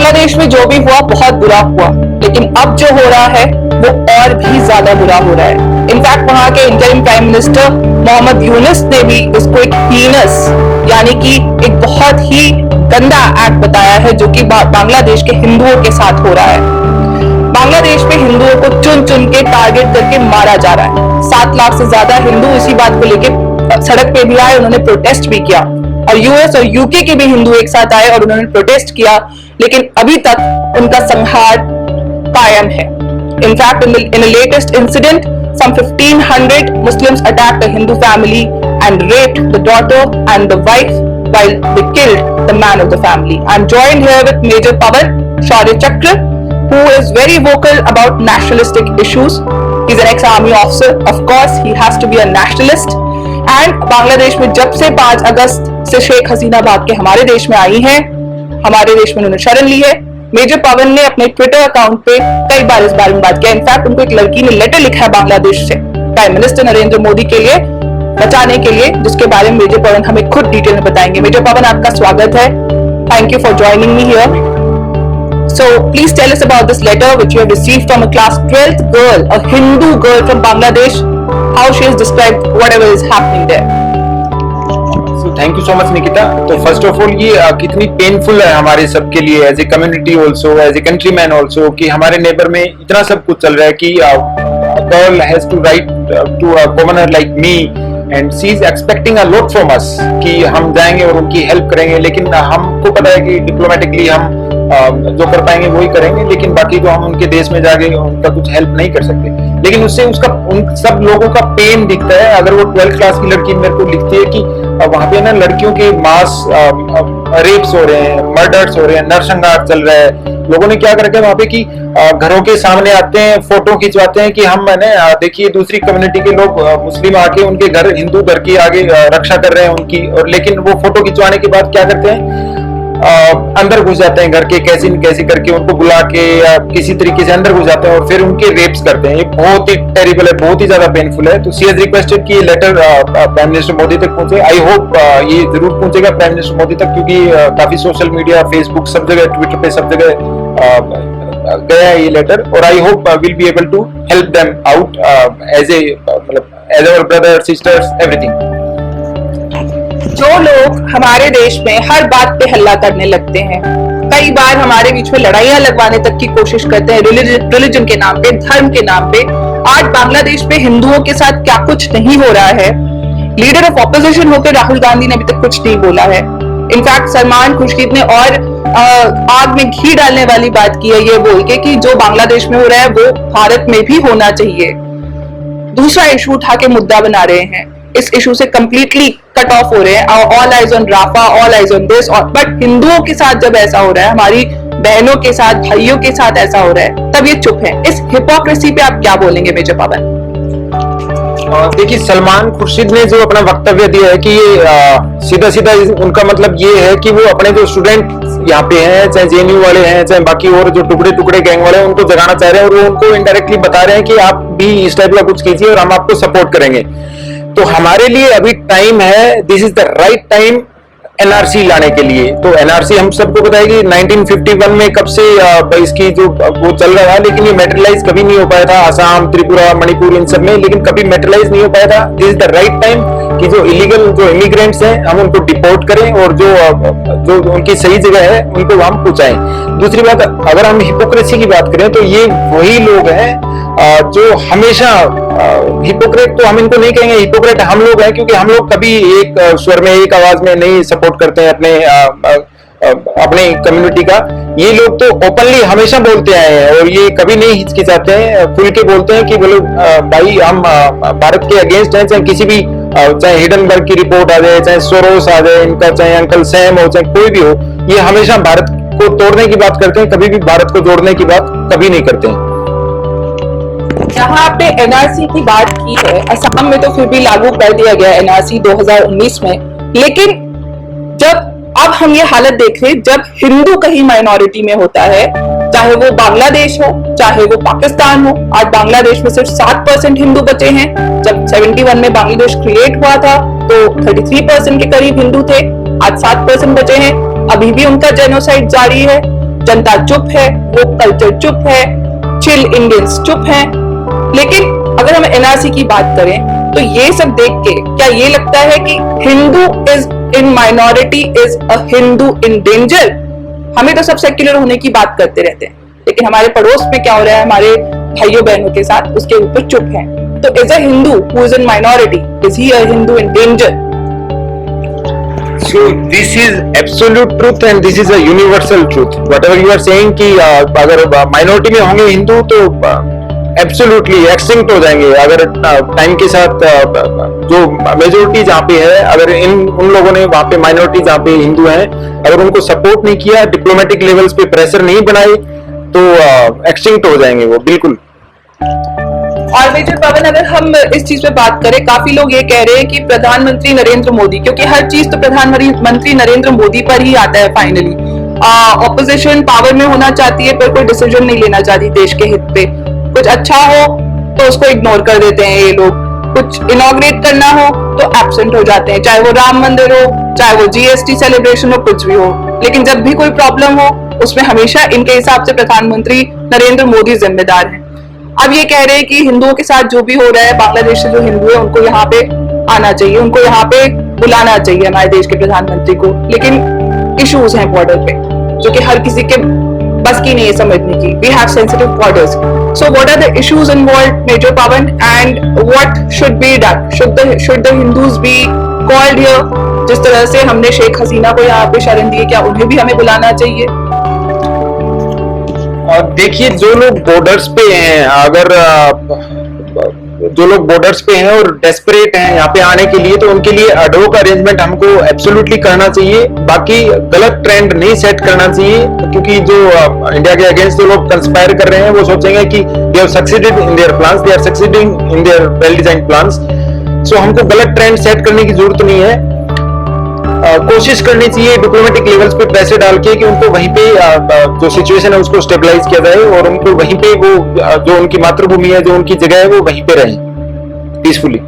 बांग्लादेश में जो भी हुआ बहुत बुरा हुआ, लेकिन अब जो हो रहा है वो और भी ज्यादा बुरा हो रहा है। इनफैक्ट वहां के interim prime minister Muhammad Yunus ने भी इसको एक हीनस यानी कि एक बहुत ही गंदा एक्ट बताया है जो कि बांग्लादेश के हिंदुओं के साथ हो रहा है। बांग्लादेश में हिंदुओं को चुन चुन के टारगेट करके मारा जा रहा है। 7 लाख से ज्यादा हिंदू इसी बात को लेकर सड़क पे भी आए, उन्होंने प्रोटेस्ट भी किया और यूएस और यूके के भी हिंदू एक साथ आए और उन्होंने प्रोटेस्ट किया, लेकिन अभी तक उनका संहार कायम है। In fact in a latest incident, some 1,500 Muslims attacked a Hindu family and raped the daughter and the wife while they killed the man of the family. I'm joined here with Major Pawan Shaurya Chakra, who is very vocal about nationalistic issues. He's an ex-army officer. Of course, he has to be a nationalist. And Bangladesh में जब से 5 अगस्त से शेख हसीना भाग के हमारे देश में आई हैं, हमारे देश में उन्होंने शरण ली है। मेजर पवन ने अपने ट्विटर अकाउंट पे कई बार इस बारे में बात किया। इनफैक्ट उनको एक लड़की ने लेटर लिखा है बांग्लादेश से प्राइम मिनिस्टर नरेंद्र मोदी के लिए बचाने के लिए, जिसके बारे में मेजर पवन हमें खुद डिटेल में बताएंगे। मेजर पवन, आपका स्वागत है। Thank you for joining me here. So please tell us about this letter which you have received from a class 12th girl, a Hindu girl from Bangladesh, how she has described whatever is happening there. So thank you so much Nikita. तो first of all ये कितनी painful है हमारे सबके लिए as a community also, as a countryman also, कि हमारे neighbour में इतना सब कुछ चल रहा है कि girl has to write to a commoner like me and she is expecting a lot from us कि हम जाएंगे और उनकी हेल्प करेंगे, लेकिन हमको पता है कि डिप्लोमेटिकली हम जो कर पाएंगे वही करेंगे, लेकिन बाकी तो हम उनके देश में जाके उनका कुछ हेल्प नहीं कर सकते। लेकिन उससे उसका उन सब लोगों का पेन दिखता है। अगर वो 12th क्लास की लड़की मेरे को लिखती है कि वहां पे ना लड़कियों के मास रेप्स हो रहे हैं, मर्डर्स हो रहे हैं, नरसंहार चल रहा है, लोगों ने क्या कर रखा है वहां पे कि घरों के सामने आते हैं, फोटो खिंचवाते हैं कि हम मैंने देखिए दूसरी कम्युनिटी के लोग मुस्लिम आके उनके घर, हिंदू घर की आगे रक्षा कर रहे हैं उनकी, और लेकिन वो फोटो खिंचवाने के बाद क्या करते हैं, अंदर घुस जाते हैं घर के, कैसे न कैसे करके उनको बुला के या किसी तरीके से अंदर घुस जाते हैं और फिर उनके रेप्स करते हैं। ये बहुत ही टेरिबल है, बहुत ही ज्यादा पेनफुल है। तो सी हैज रिक्वेस्टेड कि ये लेटर प्राइम मिनिस्टर मोदी तक पहुंचे। आई होप ये जरूर पहुंचेगा प्राइम मिनिस्टर मोदी तक, क्योंकि काफी सोशल मीडिया, फेसबुक, सब जगह, ट्विटर पे सब जगह गया है ये लेटर, और I hope will be able to help them out as a मतलब as our brother, sisters, everything. जो लोग हमारे देश में हर बात पे हल्ला करने लगते हैं, कई बार हमारे बीच में लड़ाइयां लगवाने तक की कोशिश करते हैं रिलीजन के नाम पे, धर्म के नाम पे, आज बांग्लादेश में हिंदुओं के साथ क्या कुछ नहीं हो रहा है। लीडर ऑफ ऑपोजिशन होकर राहुल गांधी ने अभी तक कुछ नहीं बोला है। इनफैक्ट सलमान खुर्शीद ने और आग में घी डालने वाली बात की है, ये बोल के कि जो बांग्लादेश में हो रहा है वो भारत में भी होना चाहिए। दूसरा इशू उठा के मुद्दा बना रहे हैं, इस इशू से कंप्लीटली कट ऑफ हो रहे हैं। All eyes on Rafah, all eyes on this, but हिंदुओं के साथ जब ऐसा हो रहा है, हमारी बहनों के साथ, भाइयों के साथ ऐसा हो रहा है, तब ये चुप है। इस हिपोक्रेसी पे आप क्या बोलेंगे मेजर पवन? देखिए, सलमान खुर्शीद ने जो अपना वक्तव्य दिया है कि ये सीधा सीधा उनका मतलब ये है कि वो अपने जो स्टूडेंट यहाँ पे हैं, चाहे जेएनयू वाले हैं, चाहे बाकी और जो टुकड़े टुकड़े गैंग वाले हैं, उनको जगाना चाह रहे हैं और वो उनको इनडायरेक्टली बता रहे हैं कि आप भी इस टाइप का कुछ कीजिए और हम आपको सपोर्ट करेंगे। तो हमारे लिए अभी टाइम है, this is the right time NRC लाने के लिए। तो एनआरसी हम सबको पता है कि 1951 में कब से इसकी जो वो चल रहा था, लेकिन ये मेटेरियलाइज कभी नहीं हो पाया था असम, त्रिपुरा, मणिपुर, इन सब में, लेकिन कभी मेटेरियलाइज नहीं हो पाया था। This is the right time कि जो इलीगल जो इमिग्रेंट्स हैं हम उनको डिपोर्ट करें और जो उनकी सही जगह है उनको हम पहुंचाएं। दूसरी बात, अगर हम हिपोक्रेसी की बात करें तो ये वही लोग हैं जो हमेशा हिपोक्रेट, तो हम इनको नहीं कहेंगे, हिपोक्रेट हम लोग हैं, क्योंकि हम लोग कभी एक स्वर में, एक आवाज में नहीं सपोर्ट करते हैं अपने कम्युनिटी का। ये लोग तो ओपनली हमेशा बोलते आए हैं और ये कभी नहीं हिचकिचाते हैं, खुल के बोलते हैं कि बोलो भाई हम भारत के अगेंस्ट हैं, चाहे किसी भी, चाहे हिडनबर्ग की रिपोर्ट आ जाए, चाहे सोरोस आ जाए इनका, चाहे अंकल सैम हो, चाहे कोई भी हो, ये हमेशा भारत को तोड़ने की बात करते हैं, कभी भी भारत को जोड़ने की बात कभी नहीं करते हैं। जहां आपने एनआरसी की बात की है, असम में तो फिर भी लागू कर दिया गया एनआरसी 2019 में, लेकिन जब अब हम ये हालत देख रहे हैं जब हिंदू कहीं माइनॉरिटी में होता है, चाहे वो बांग्लादेश हो, चाहे वो पाकिस्तान हो। आज बांग्लादेश में सिर्फ 7% हिंदू बचे हैं। जब 71 में बांग्लादेश क्रिएट हुआ था तो 33% के करीब हिंदू थे, आज 7% बचे हैं। अभी भी उनका जेनोसाइड जारी है। जनता चुप है, वो कल्चर चुप है, चिल इंडियंस चुप हैं। लेकिन अगर हम एनआरसी की बात करें तो ये सब देख के क्या ये लगता है कि Hindu is in minority is a Hindu in danger? हमें तो सब सेक्युलर होने की बात करते रहते हैं, लेकिन हमारे पड़ोस में क्या हो रहा है हमारे भाइयों बहनों के साथ, उसके ऊपर चुप है। तो is a Hindu who is in minority, is he a Hindu in danger? So this is absolute truth and this is a universal truth. Whatever you are saying कि अगर माइनॉरिटी में होंगे हिंदू तो एब्सोल्युटली एक्सटिंक्ट हो जाएंगे। अगर टाइम के साथ जो मेजोरिटी जहाँ पे है, अगर उन लोगों ने वहाँ पे माइनॉरिटी जहाँ पे हिंदू हैं, अगर उनको सपोर्ट नहीं किया, डिप्लोमेटिक लेवल्स पे प्रेशर नहीं बनाए, तो एक्सटिंक्ट हो जाएंगे वो, बिल्कुल। और मेजर पवन, अगर हम इस चीज पे बात करें, काफी लोग ये कह रहे हैं कि प्रधानमंत्री नरेंद्र मोदी, क्योंकि हर चीज तो प्रधानमंत्री नरेंद्र मोदी पर ही आता है फाइनली। ऑपोजिशन पावर में होना चाहती है पर कोई डिसीजन नहीं लेना चाहती देश के हित पे। कुछ अच्छा हो तो उसको इग्नोर कर देते हैं ये लोग, कुछ इनॉग्रेट करना हो तो एब्सेंट हो जाते हैं, चाहे वो राम मंदिर हो, चाहे वो जीएसटी सेलिब्रेशन हो, कुछ भी हो। लेकिन जब भी कोई प्रॉब्लम हो उसमें हमेशा इनके हिसाब से प्रधानमंत्री नरेंद्र मोदी जिम्मेदार है। अब ये कह रहे हैं कि हिंदुओं के साथ जो भी हो रहा है, बांग्लादेश से जो हिंदू है उनको यहाँ पे आना चाहिए, उनको यहाँ पे बुलाना चाहिए हमारे देश के प्रधानमंत्री को। लेकिन इश्यूज हैं बॉर्डर पे जो कि हर किसी के बस की नहीं है समझने की। We have sensitive borders, so what are the issues involved major Pavan, and what should be done? Should the Hindus be called here? जिस तरह से हमने शेख हसीना को यहाँ पे शरण दी, क्या उन्हें भी हमें बुलाना चाहिए? देखिए, जो लोग बॉर्डर्स पे हैं, अगर जो लोग बॉर्डर्स पे हैं और डेस्परेट हैं यहाँ पे आने के लिए, तो उनके लिए एडहोक अरेंजमेंट हमको एब्सोल्युटली करना चाहिए। बाकी गलत ट्रेंड नहीं सेट करना चाहिए, क्योंकि जो इंडिया के अगेंस्ट जो लोग कंस्पायर कर रहे हैं वो सोचेंगे कि they have succeeded in their plans, they are succeeding in their well designed plans. So हमको गलत ट्रेंड सेट करने की जरूरत नहीं है। कोशिश करनी चाहिए डिप्लोमेटिक लेवल्स पे पैसे डाल के कि उनको वहीं पे जो सिचुएशन है उसको स्टेबलाइज किया जाए और उनको वहीं पे वो जो उनकी मातृभूमि है, जो उनकी जगह है, वो वहीं पे रहें पीसफुली।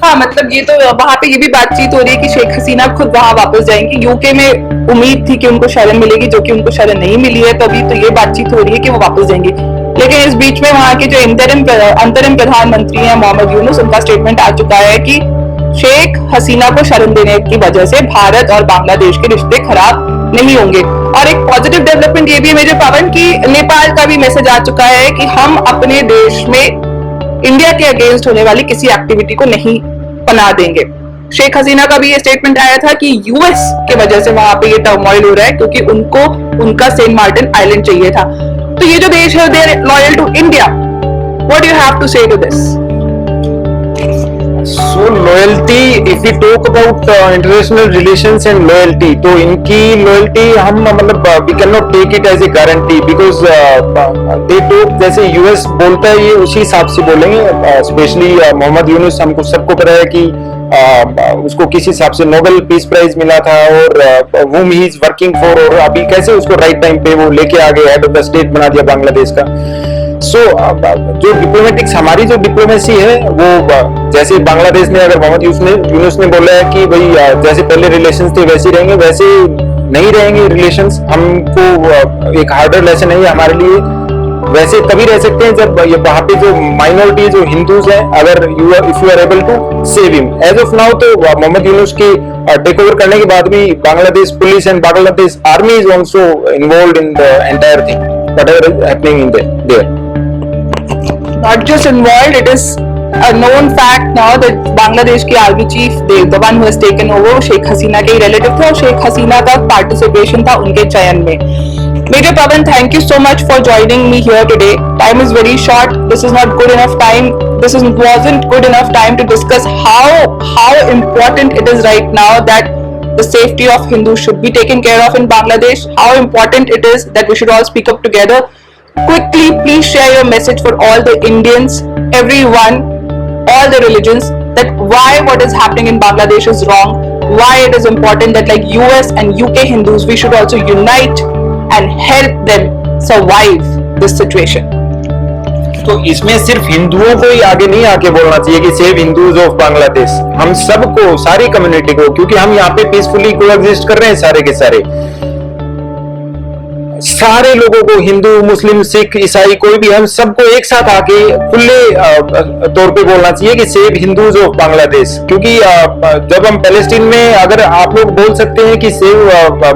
हाँ, मतलब ये तो वहां पे ये भी बातचीत हो रही है कि शेख हसीना खुद वहां वापस जाएंगी। यूके में उम्मीद थी कि उनको शरण मिलेगी, जो कि उनको शरण नहीं मिली है, तभी तो ये बातचीत हो रही है कि वो वापस जाएंगी। लेकिन इस बीच में वहां के जो अंतरिम प्रधानमंत्री हैं मोहम्मद यूनुस, उनका स्टेटमेंट आ चुका है कि शेख हसीना को शरण देने की वजह से भारत और बांग्लादेश के रिश्ते खराब नहीं होंगे। और एक पॉजिटिव डेवलपमेंट ये भी है मेजर पवन की नेपाल का भी मैसेज आ चुका है कि हम अपने देश में इंडिया के अगेंस्ट होने वाली किसी एक्टिविटी को नहीं पनाह देंगे। शेख हसीना का भी ये स्टेटमेंट आया था कि यूएस की वजह से वहां पे ये टर्मोइल हो रहा है, क्योंकि उनको उनका सेंट मार्टिन आइलैंड चाहिए था। तो ये जो देश है, they are loyal to India. What do you have to say to this? So loyalty, if we talk about international relations and loyalty, तो इनकी loyalty हम मतलब we cannot take it as a guarantee because they talk जैसे US बोलता है ये उसी हिसाब से बोलेंगे। स्पेशली मोहम्मद यूनुस, हमको सबको पता है कि उसको किस हिसाब से नोबेल पीस प्राइज मिला था और whom he is working for, और अभी कैसे उसको राइट टाइम पे वो लेके आ गए, हेड ऑफ द स्टेट बना दिया बांग्लादेश का। सो जो डिप्लोमेटिक्स, हमारी जो डिप्लोमेसी है वो जैसे बांग्लादेश ने, अगर मोहम्मद यूनुस ने बोला है कि भाई जैसे पहले रिलेशंस थे वैसे रहेंगे, वैसे नहीं रहेंगे रिलेशंस। हमको एक हार्डर लेसन है हमारे लिए। वैसे तभी रह सकते हैं जब ये वहाँ पे जो माइनॉरिटी जो हिंदूज हैं, अगर if you are able to save him. As of now तो मोहम्मद यूनुस की टेक ओवर करने के बाद भी Bangladesh police and Bangladesh army is also involve in the entire thing, whatever is happening in their. Not just involved, it is a known fact now that Bangladesh की army chief, the one who has taken over, Sheikh Hasina के relative थे और शेख हसीना का participation था उनके चयन में। Major Pawan, thank you so much for joining me here today. Time is very short. This is not good enough time. Wasn't good enough time to discuss how important it is right now that the safety of Hindus should be taken care of in Bangladesh. How important it is that we should all speak up together. Quickly, please share your message for all the Indians, everyone, all the religions, that why what is happening in Bangladesh is wrong, why it is important that like US and UK Hindus, we should also unite and help them survive this situation. तो इसमें सिर्फ हिंदुओं को ही आगे नहीं आके बोलना चाहिए कि सेव हिंदूज ऑफ बांग्लादेश। हम सबको, सारी कम्युनिटी को, क्योंकि हम यहाँ पे पीसफुली कोएग्जिस्ट कर रहे हैं सारे के सारे। सारे लोगों को, हिंदू मुस्लिम सिख ईसाई कोई भी, हम सबको एक साथ आके खुले तौर पे बोलना चाहिए कि सेव हिंदूज ऑफ बांग्लादेश। क्योंकि जब हम पैलेस्टीन में, अगर आप लोग बोल सकते हैं कि सेव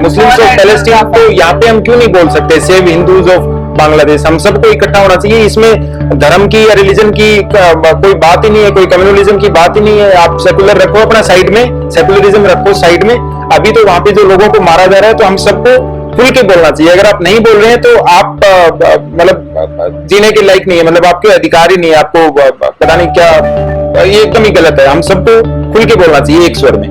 मुस्लिम्स ऑफ पैलेस्टीन, तो यहाँ पे हम क्यों नहीं बोल सकते सेव हिंदूज ऑफ बांग्लादेश? हम सबको इकट्ठा होना चाहिए। इसमें धर्म की या रिलीजन की कोई बात ही नहीं है, कोई कम्युनलिज्म की बात ही नहीं है। आप सेकुलर रखो अपना साइड में, सेकुलरिज्म रखो साइड में। अभी तो वहां पे जो लोगों को मारा जा रहा है, तो हम सबको खुल के बोलना चाहिए। अगर आप नहीं बोल रहे हैं तो आप मतलब जीने के लायक नहीं है, मतलब आपके अधिकार ही नहीं है। आपको पता नहीं क्या, ये एकदम ही गलत है। हम सबको खुल के बोलना चाहिए एक स्वर में।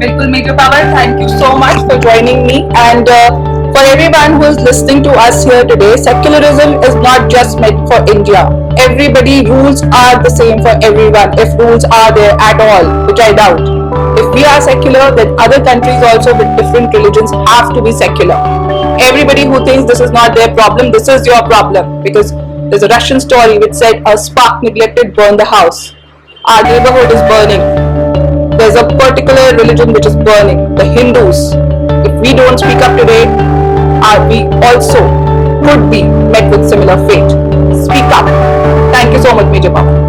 बिल्कुल major Pawar, thank you so much for joining me and for everyone who is listening to us here today, secularism is not just meant for India. Everybody, rules are the same for everyone, if rules are there at all, which I doubt. If we are secular, then other countries also with different religions have to be secular. Everybody who thinks this is not their problem, this is your problem. Because there's a Russian story which said a spark neglected burned the house. Our neighborhood is burning. There's a particular religion which is burning, the Hindus. If we don't speak up today, we also could be met with similar fate. Speak up. Thank you so much, Major Papa.